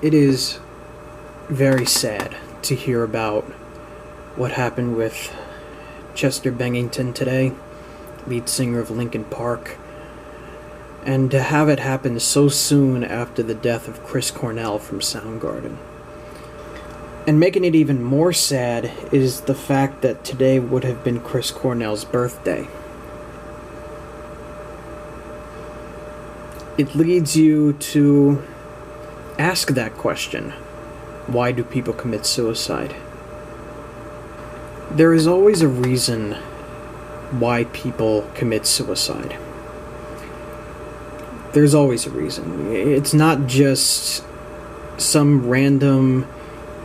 It is very sad to hear about what happened with Chester Bennington today, lead singer of Linkin Park, and to have it happen so soon after the death of Chris Cornell from Soundgarden. And making it even more sad is the fact that today would have been Chris Cornell's birthday. It leads you to ask that question. Why do people commit suicide? There is always a reason why people commit suicide. There's always a reason. It's not just some random,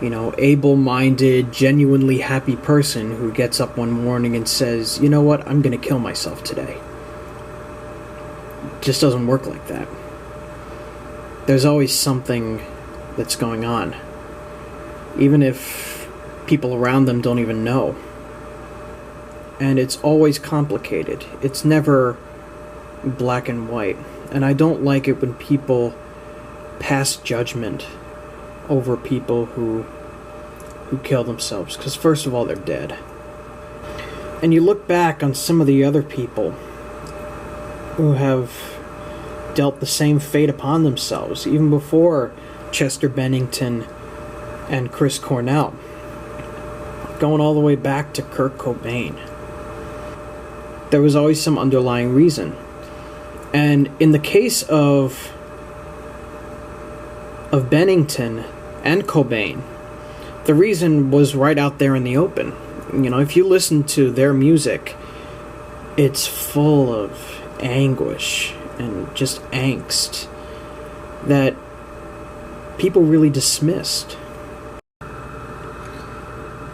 able-minded, genuinely happy person who gets up one morning and says, you know what, I'm going to kill myself today. It just doesn't work like that. There's always something that's going on, even if people around them don't even know. And it's always complicated. It's never black and white. And I don't like it when people pass judgment over people who kill themselves, because first of all, they're dead. And you look back on some of the other people who have dealt the same fate upon themselves, even before Chester Bennington and Chris Cornell, going all the way back to Kurt Cobain. There was always some underlying reason. And in the case of Bennington and Cobain, the reason was right out there in the open. If you listen to their music, it's full of anguish and just angst that people really dismissed.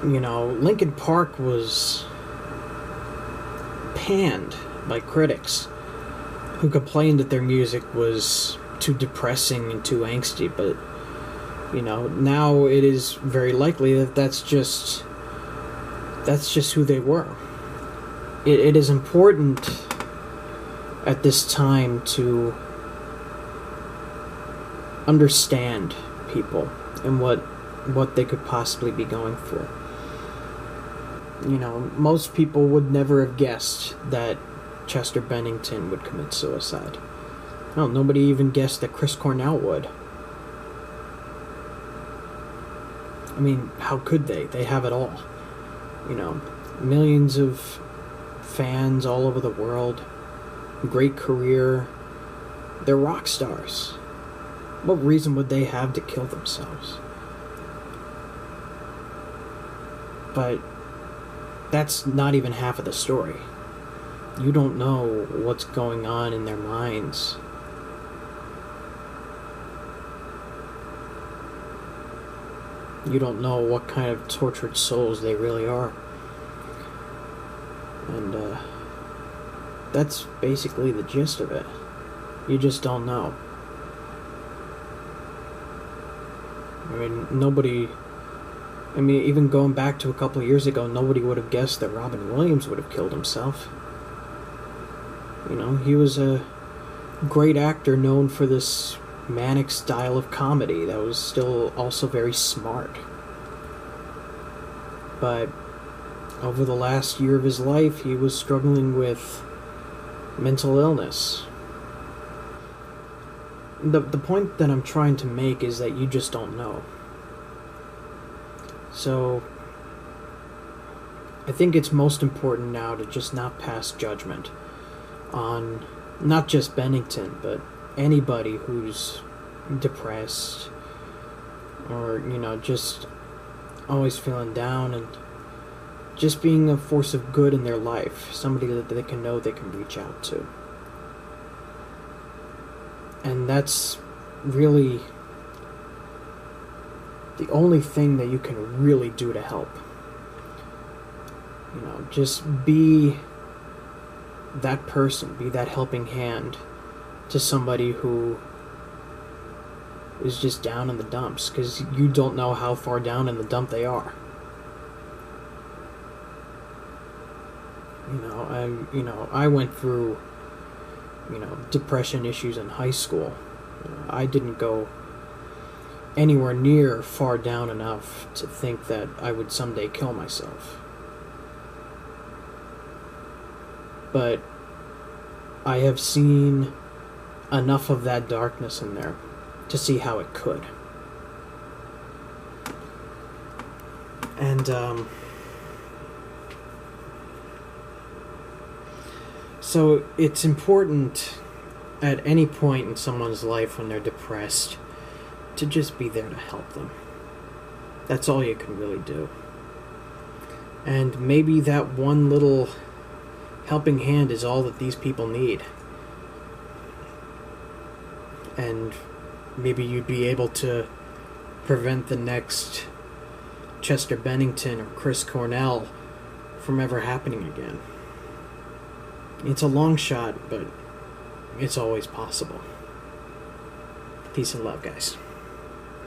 Linkin Park was panned by critics who complained that their music was too depressing and too angsty, but now it is very likely that that's just who they were. It is important at this time to understand people and what they could possibly be going through. Most people would never have guessed that Chester Bennington would commit suicide. Hell, nobody even guessed that Chris Cornell would. I mean, how could they? They have it all. Millions of fans all over the world, great career. They're rock stars. What reason would they have to kill themselves? But that's not even half of the story. You don't know what's going on in their minds. You don't know what kind of tortured souls they really are. And that's basically the gist of it. You just don't know. Even going back to a couple of years ago, nobody would have guessed that Robin Williams would have killed himself. He was a great actor known for this manic style of comedy that was still also very smart. But over the last year of his life, he was struggling with mental illness. The point that I'm trying to make is that you just don't know. So I think it's most important now to just not pass judgment on not just Bennington, but anybody who's depressed or, just always feeling down, and just being a force of good in their life, somebody that they can know they can reach out to. And that's really the only thing that you can really do to help. Just be that person, be that helping hand to somebody who is just down in the dumps, because you don't know how far down in the dump they are. I went through, depression issues in high school. I didn't go anywhere near far down enough to think that I would someday kill myself. But I have seen enough of that darkness in there to see how it could. And, so it's important at any point in someone's life when they're depressed to just be there to help them. That's all you can really do. And maybe that one little helping hand is all that these people need. And maybe you'd be able to prevent the next Chester Bennington or Chris Cornell from ever happening again. It's a long shot, but it's always possible. Peace and love, guys.